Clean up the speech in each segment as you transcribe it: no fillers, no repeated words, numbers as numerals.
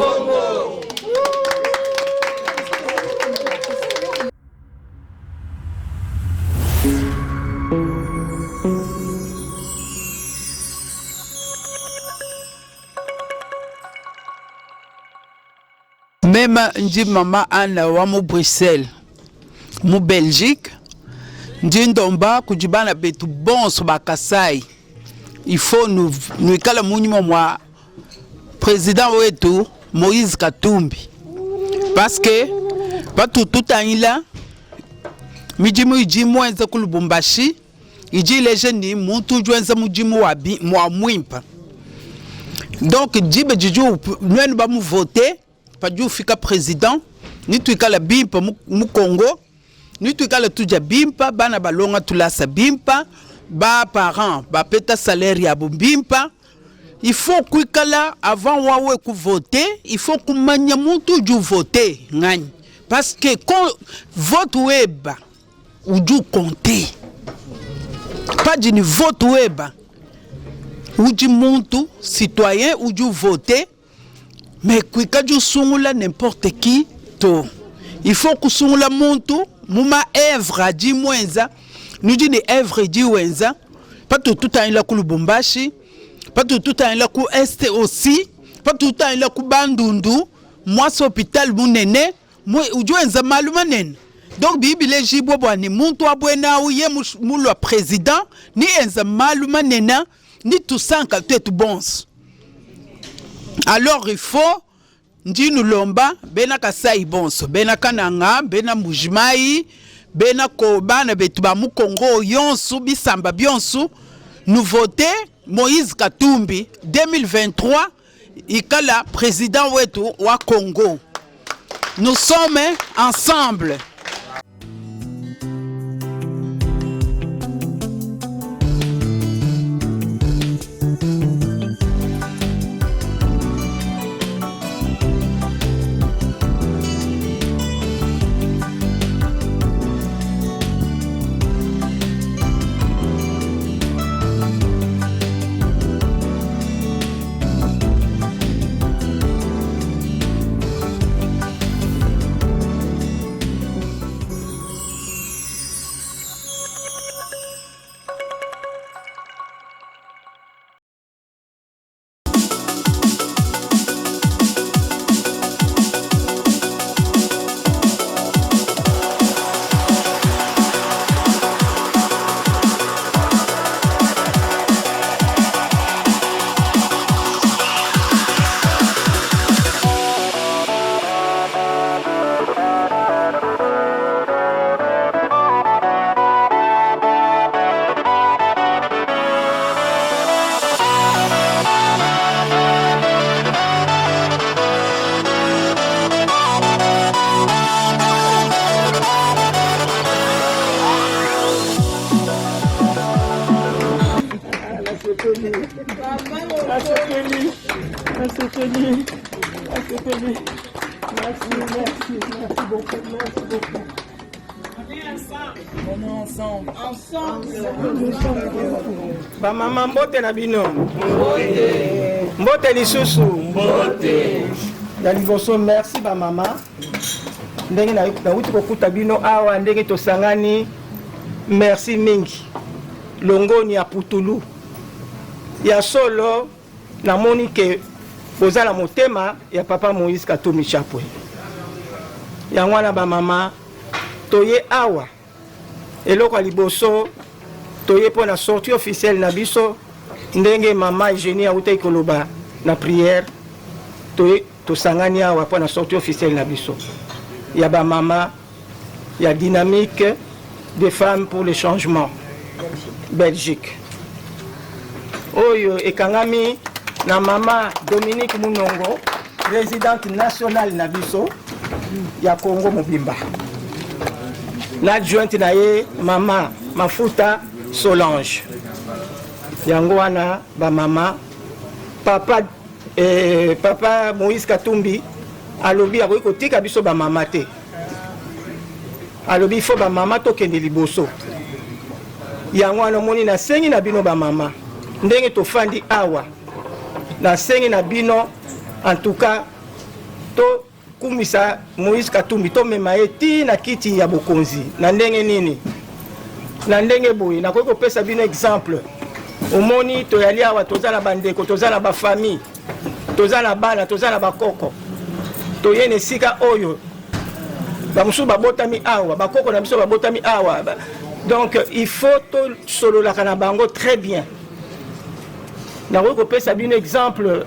Congo. Même ndi mama ana wa mu Bruxelles, mu Belgique, ndi ndomba kujibana betu bonso bakasai. Il faut nous ikala munyuma mwa président wetu Moïse Katumbi. Parce que batu tutanyila mijimu ijimu enza ku Lubumbashi, iji lejeni muntu jwenza mujimu wa mwimpa. Donc jibe jiju nwen ba mu voter pas du fika président ni tuikala bimpa mu Congo ni tuikala tuja bimpa bana balonga tulasa bimpa ba parents ba peta salaire ya bimpa. Il faut kuikala avant wawe ku voter, il faut kumanya muntu ju voter ngani parce que quand vote web ou du compter pas du vote web ou du muntu citoyen ou du voter. Mais quand tu sungula n'importe qui, to. Il faut que sungula muntu, muma œuvre di mwenza, nous dit des œuvres di wenza, pas tout à la ku Lubumbashi, pas tout à la ku Est aussi, pas tout à la ku Bandundu, moi c'est hôpital munene, moi ujuenza malumanen. Donc bibile jibo bwani muntu abwena uye mulo président, ni enza malumanena, ni tout ça quand tu es tout bon. Alors il faut ndi nous lomba bena kasai bonso bena kananga bena mujimai bena kobana betu ba mu Congo yonsu bisamba bionsu nous voter Moïse Katumbi 2023 ikala président wetu wa Congo. Nous sommes ensemble. Merci beaucoup. On est ensemble. Ba maman mbote na bino. Mbote lisusu. Mbote. Ya liboso merci ba mama. Ndenge na uti kokuta bino awa ndenge tosangani. Merci mingi. Longoni ya putulu. Ya solo na monike bozala motema ya papa Moïse Katumbi Chapwe. Ya mwana ba mama toye awa eloko ya liboso toye po na sortie officielle na biso ndenge mama Eugénie auta ikoloba na prière toye tosangani awa po na sortie officielle na biso ya ba mama ya dynamique des femmes pour le changement Belgique oyo ekangami na mama Dominique Munongo présidente nationale na biso ya Congo Mobimba l'adjointe na ye mama Mafuta Solange yango wana ba mama papa papa Moïse Katumbi alobi akoki kotika biso ba mama te alobi fo ba mama tokende liboso yango wana moni na sengi na bino ba mama ndenge tofandi awa na sengi na bino en tout cas to kumisa Moïse Katumbi to mema eti na kiti ya bokonzi na ndenge nini na ndenge boye na ko pesa bino exemple omoni to yali awa toza na bandeko toza na ba famille toza na bana toza na bakoko to yene sika oyo ba musu babotami awa bakoko na biso babotami awa donc il faut to solo la kana bango très bien na ko pesa bino exemple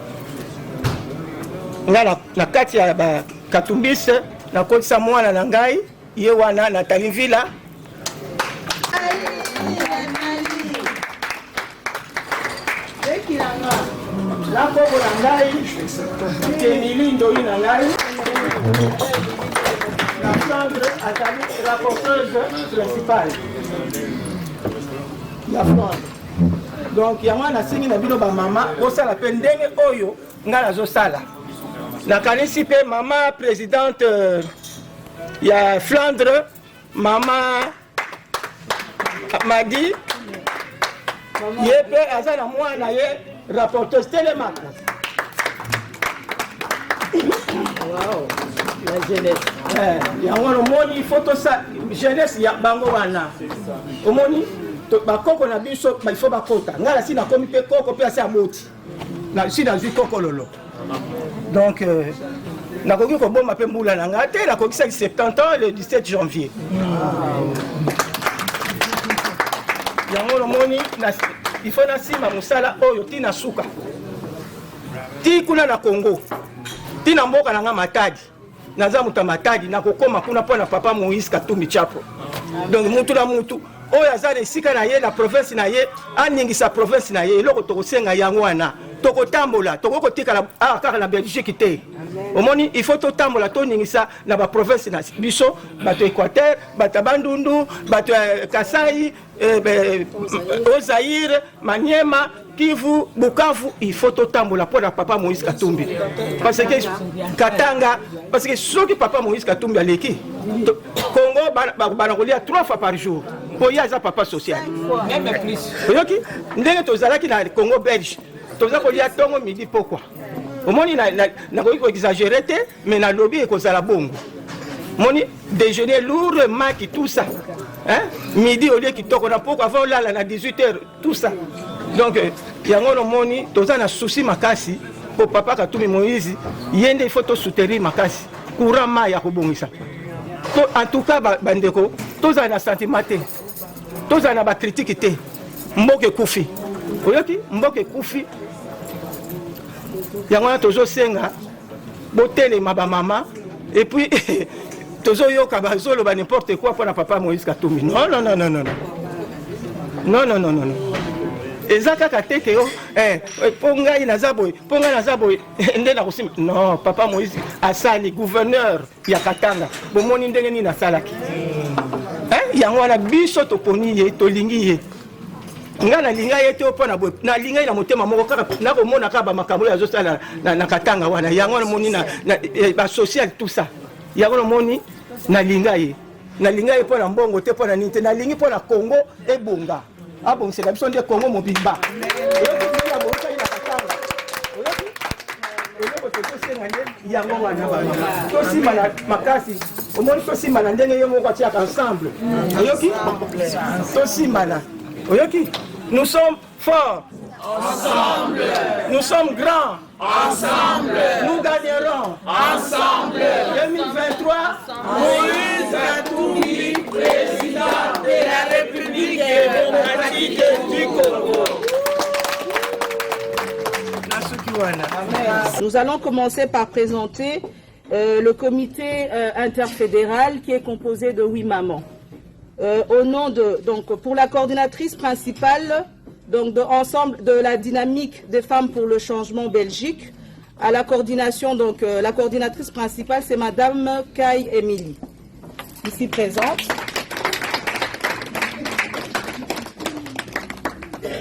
nga na kati ya ba Katumbis na kotisa mwana na ngai ye wana Nathalie Villa la koko na ngai Kenili Ndoi na ngai la Flandre Atali rapporteuse principale ya Flandre donc yango nasingi na bino bamama osala mpe ndenge oyo nga nazosala nakanisi mpe mama présidente ya Flandre mama Madi ye mpe aza na mwana ye rapporteuse télémaque la jeunesse yango omoni il faut tosa jeunesse ya bango wana omoni bakoko na biso il faut bakota ngala si nakomi mpe koko mpe asi aboti si nazwi koko lolo donc nakoki koboma mpe mbula na ngai te nakokisaki 70 ans le 17 janvier yango omoni il faut nasima mosala oyo ti na suka ti kuna na Congo ti na mboka na nga Matadi naza mutu ya Matadi nakokoma kuna mpo na papa Moïse Katumbi Chapo donc mutu na mutu oyo aza na esika na ye na province na ye aningisa province na ye eloko tokosenga yango wana tokotambola tokokotikala kaka na Belgique te omoni il faut totambola toningisa na baprovince na biso bato Équateur bato Bandundu bato Kasai Zaïre Maniema Kivu Bukavu il faut totambola pour papa Moïse Katumbi parce que Katanga parce que soki papa Moïse Katumbi aleki Congo banakolia 3 fois par jour pour y avoir papa social même plus oyoki ndenge tozalaki na Congo belge toza kolia tongo midi pourquoi omoni na ko exagérer te mais na lobby e kozala bongo moni déjeuner lourd maki tout ça hein midi au lieu kitoko na pourquoi avant là na 18h tout ça donc yango no moni toza na souci makasi pour papa Katumbi Moïse yende il faut to soutenir makasi courant ma ya kobongisa to en tout cas bandeko toza na sentiment te toza na ba critique te mboke kufi oyoki mboke kufi yango na tozo senga botelema ba mama et puis tozo yoka bazolo ba n'importe quoi pour na papa Moïse Katumbi non non non non non non non non non ezaka kateke yo ponga inaza boy nde na kusima non papa Moïse asali gouverneur ya Katanga bomoni ndenge ni na salaki yango wana biso toponi ye tolingi ye nga na linga ye te opona boy na linga ina motema moko kaka na komona ka ba makambo ya zosala na Katanga wana yango na moni na ba social tout ça yango na moni na linga ye pona mbongo te pona ninte na lingi pona Congo ebonga abo c'est la biso de Congo mobimba yango wana tosima na makasi omoni tosima na ndenge yo moko atiaka ensemble oyoki tosimana oyoki nous sommes forts ensemble nous sommes grands ensemble nous gagnerons ensemble 2023 Moïse Katumbi président de la République démocratique du Congo. Nous allons commencer par présenter le comité interfédéral qui est composé de 8 mamans. Au nom de, donc, pour la coordinatrice principale, donc ensemble de la dynamique des femmes pour le changement Belgique, à la coordination, donc la coordinatrice principale, c'est Madame Kai Émilie, ici présente.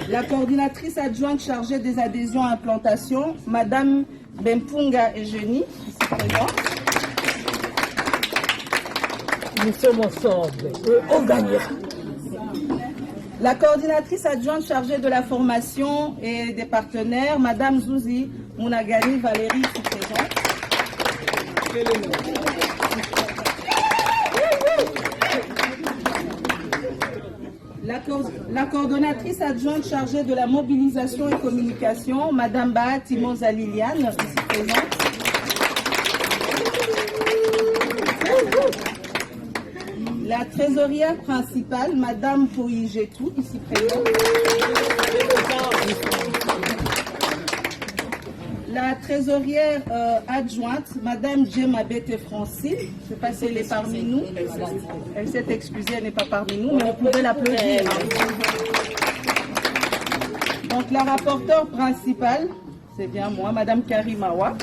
La coordinatrice adjointe chargée des adhésions à implantation, Madame Bempunga Eugénie, ici présente. Nous sommes ensemble, on gagnera. La coordinatrice adjointe chargée de la formation et des partenaires, Madame Zouzi Mounagani Valérie, ici présente. La coordonnatrice adjointe chargée de la mobilisation et communication, Madame Bahati Moza Liliane, ici présente. La trésorière principale, Madame Poïgetou, ici présente. La trésorière adjointe, Madame Djema Bete Francine, je ne sais pas si elle est parmi nous. Elle s'est excusée, elle n'est pas parmi nous, mais vous pouvez l'applaudir. Donc la rapporteure principale, c'est bien moi, Madame Karimawa.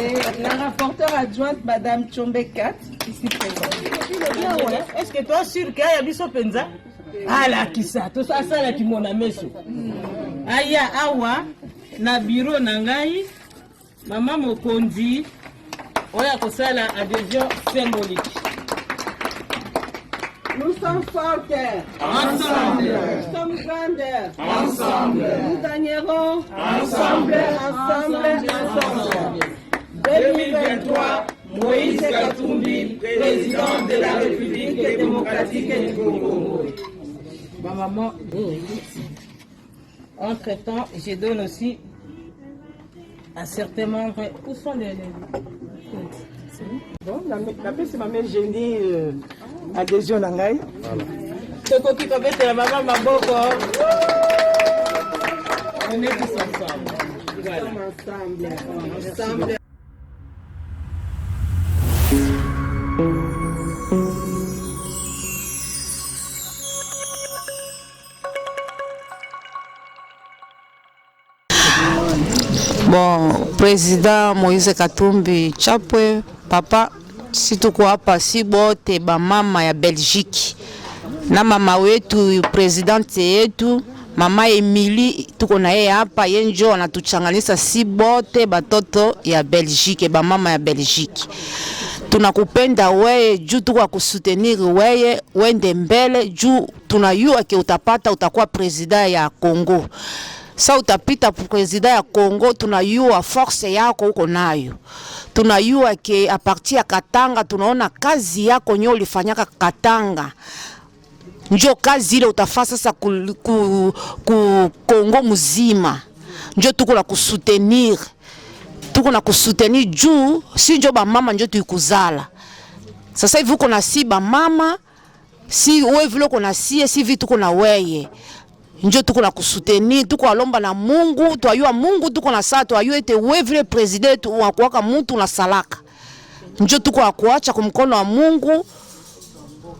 Et la rapporteure adjointe, Madame Tchombe Kat, ici présente. Est-ce que toi sûr qu'il y a biso penza? Ah la kisa, tout ça la ki mona meso. Aya awa na bureau nangai mama mokonzi oya kosala adhésion symbolique. Nous sommes forts ensemble. Nous sommes grandeurs ensemble. Nous gagnerons ensemble. 2023, Moïse Katumbi, président de la République démocratique du Congo. Ma maman, entre-temps, je donne aussi à certains membres. Où sont les... Bon, la c'est ma mère génie adhésion nangai. Ce qui commet la maman Maboko. On est tous ensemble. Voilà. Ensemble. Bon, président Moïse Katumbi Chapwe, papa, si tuko hapa si bote ba mama ya Belgique. Na mama wetu presidente yetu, mama Emily tuko na yeye hapa yenjo anatuchanganisha si bote batoto ya Belgique, ba mama ya Belgique. Tunakupenda weye juu tuko kusutenir weye wende mbele juu tunayua ke utapata utakuwa president ya Congo. Sa utapita president ya Congo, tunayua force yako uko nayo. Tunayua ke a partir ya Katanga tunaona kazi yako nyo ulifanyaka Katanga. Njo kazi ile utafasa sasa ku Congo mzima. Njo tuko la kusoutenir. Tuko na kusoutenir juu si njo ba mama njo tuikuzala. Sasa hivi uko na si ba mama, si wewe vile uko na si vitu uko na weye. Njo tuko na kusoutenir, tuko alomba na Mungu, tuayua Mungu tuko na saa, tuayua ete wewe vile president wakuwaka mtu na salaka. Njo tuko akuacha kumkono wa Mungu,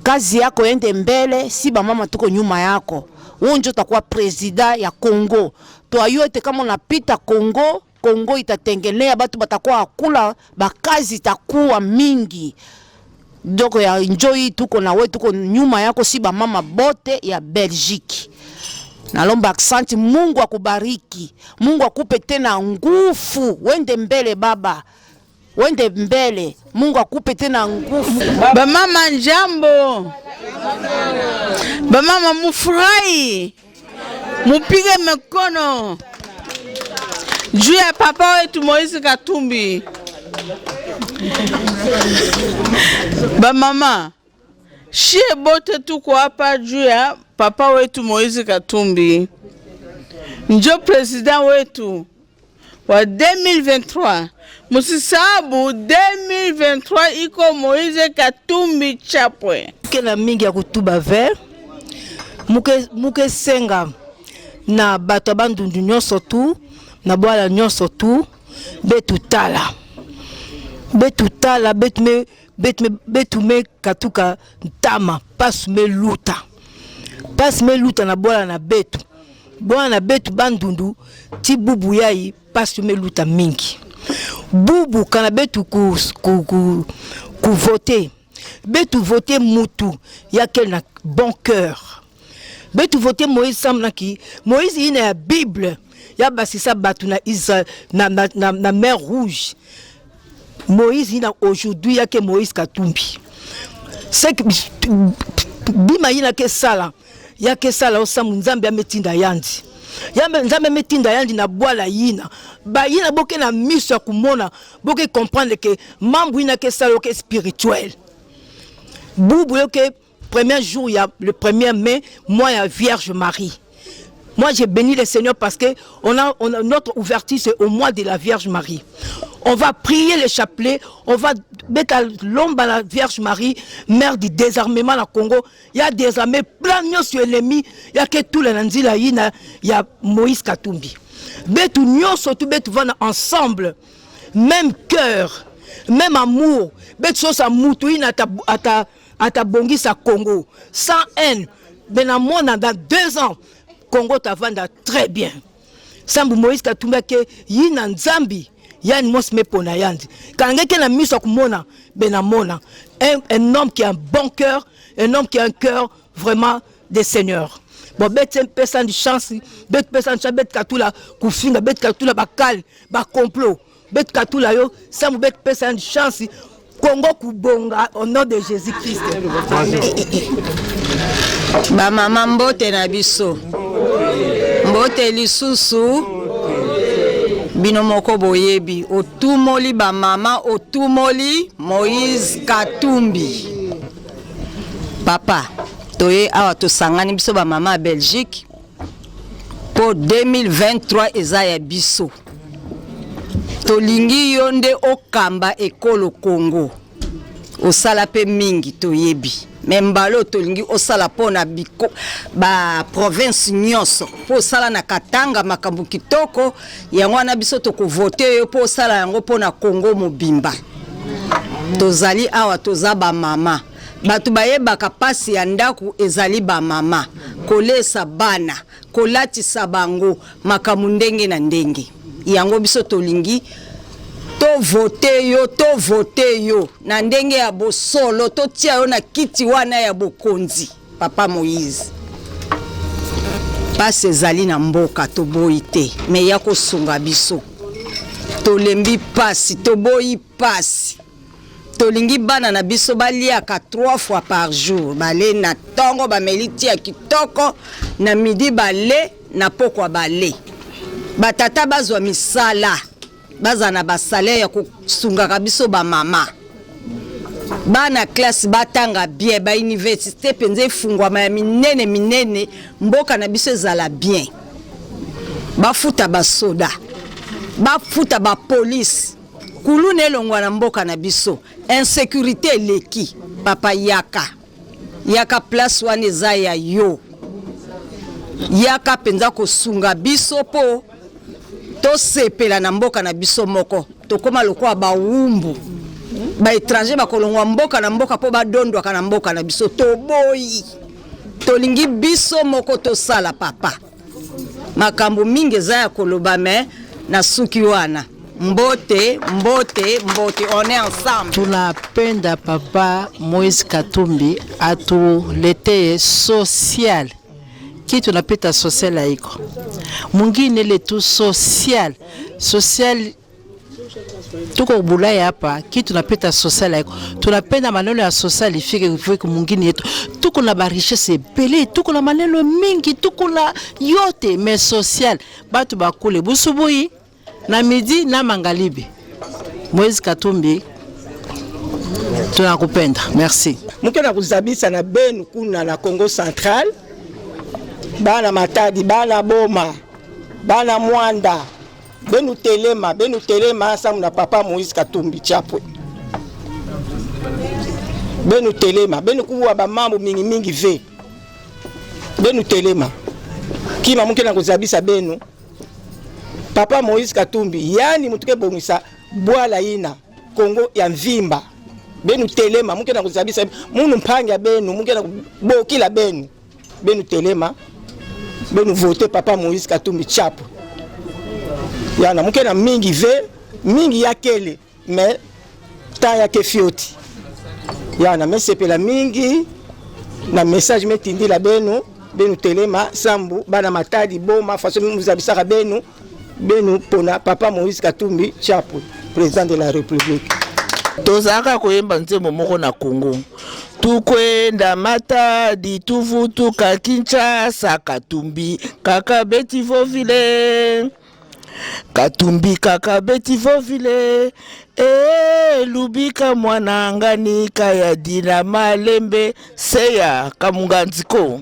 kazi yako ende mbele, si ba mama tuko nyuma yako. Wewe njo utakuwa president ya Congo. Tuayua ete kama unapita Congo, Congo itatengenea batu batakuwa akula, bakazi itakuwa mingi. Doko ya enjoy tuko na wewe tuko nyuma yako, si ba mama bote ya Belgique. Nalomba aksanti, Mungu akubariki. Mungu akupe tena nguvu. Wende mbele baba. Wende mbele. Mungu akupe tena nguvu. Ba mama njambo. Ba mama mufurahi. Mupige mikono. Juu ya papa wetu Moïse Katumbi. Ba mama, shie bote tuko hapa juu ya papa wetu Moïse Katumbi. Njo president wetu wa 2023. Musisabu 2023 iko Moïse Katumbi Chapwe. Kena mingi ya kutuba ver. Muke senga na bato bandundu nyonso tu, na bwala nyonso tu, betu tala. Betu me katuka ntama, pasu me luta. Pasu me luta na bwala na betu. Bwala na betu bandundu, ti bubu yai, pasu me luta mingi. Bubu kana betu ku voter. Betu voter mutu, yake na bon cœur. Betu voter Moïse samnaki, Moïse ina ya Bible. Ya basisa batu na Israël, na mer rouge. Moïse ina aujourd'hui yake Moïse Katumbi. C'est que bima ina ke sala. Yake sala osamu nzambe ametinda yandi. Yambe nzambe metinda yandi na bwala yina. Ba yina boke na miso kumona, boke comprendre que mambo yina ke salo ke spirituel. Boubou que premier jour, il y a le 1er mai, moi, il y a Vierge Marie. Moi, j'ai béni le Seigneur parce que on a notre ouverture, c'est au mois de la Vierge Marie. On va prier le chapelet, on va mettre l'ombre à la Vierge Marie, mère du désarmement au Congo. Il y a des armées plein de sur l'ennemi. Il y a que tout le Nandila, il y a Moïse Katumbi. Betou nyon surtout betou vana ensemble, même cœur, même amour. Betou so sa moutouine à ta bongi sa Congo, sans haine. Ben à mon dans 2 ans. Congo tavanda très bien. Sambu Moïse Katumba ke yina nzambi yani mos me pona yandi. Kangeke na miso kumona benamona un homme qui a un bon cœur, un homme qui a un cœur vraiment des seigneurs. Bon bête personne de chance, bête personne de bête katula kufinga bête katula bakal ba complot. Bête katula yo sambu bête personne de chance. Congo kubonga au nom de Jésus-Christ. Ba mama mbote na biso. Mbote lisusu bino moko boyebi otumoli ba mama otumoli Moïse Katumbi. Papa toye awa tosangani biso ba mama Belgique pour 2023 eza ya biso. Tolingi yonde okamba ekolo Congo. Osala pe mingi toyebi. Membalo tolingi osala pona biko ba province nyonso. Po sala na Katanga makambu kitoko yango wana biso toko voter yo po sala yango pona Congo mobimba. Tozali awa toza ba mama. Batu bayebaka pasi ya ndaku ezali ba mama. Kolesa bana, kolatisa bango makambu ndenge na ndenge. Yango biso tolingi to vote yo na ndenge ya bosolo to tia yo na kiti wana ya bokonzi papa Moïse pase ezali na mboka to boite me ya kosunga biso tolembi pasi to boyi pasi tolingi bana na biso baliaka 3 fois par jour bale na tongo bameliti ya kitoko na midi bale na pokwa bale batata bazwa misala bazana basale ya kusunga biso ba mama bana classe batanga bien ba université penze fungwa ma minene mboka na biso ezala bien bafuta basoda bafuta ba police kulune longwa na mboka na biso insécurité leki papa yaka place wana eza ya yo yaka penza kosunga biso po to sepela na mboka na biso moko tokoma lokwa ba wumbu ba étranger bakolongwa mboka na mboka po badondwa kana mboka na biso to boyi tolingi biso moko to sala papa makambo mingi za ya koloba me na suki wana mbote on est ensemble. Tunapenda papa Moïse Katumbi atulete social kitu napita social haiko mwingine letu social tuko Bulaya hapa kitu napita social haiko tunapenda maneno ya social ifike mwingine yetu tuko na richesse bele tuko na maneno mingi tuko na yote mais social batu bakule busubuhi na midi na mangalibi. Moïse Katumbi tunakupenda merci. Mukena kuzabisa na benu kuna na Congo Central bana Matadi bana Boma bana Mwanda benu telema samu na papa Moïse Katumbi chapwe benu telema benu kuwa ba mambo mingi ve benu telema kima mukena kuzabisa benu papa Moïse Katumbi yani mutuke bongisa bwala ina Congo ya mvimba benu telema mukena kuzabisa munu mpanga benu mukena bokila benu telema benu voter papa Moïse Katumbi chapo yana mukena mingi ve mingi yakele mais ta yake fioti yana mesepela mingi na message metindi la benu telema sambu bana Matadi Boma façon muzabisaka benu pona papa Moïse Katumbi chapo président de la République. Tozaka koyemba nzembo moko na Congo tukwenda Matadi tuvutuka Kinshasa Katumbi kaka beti vovile Katumbi kaka beti vovile Lubika mwana nganika ya dina malembe seya kamunganziko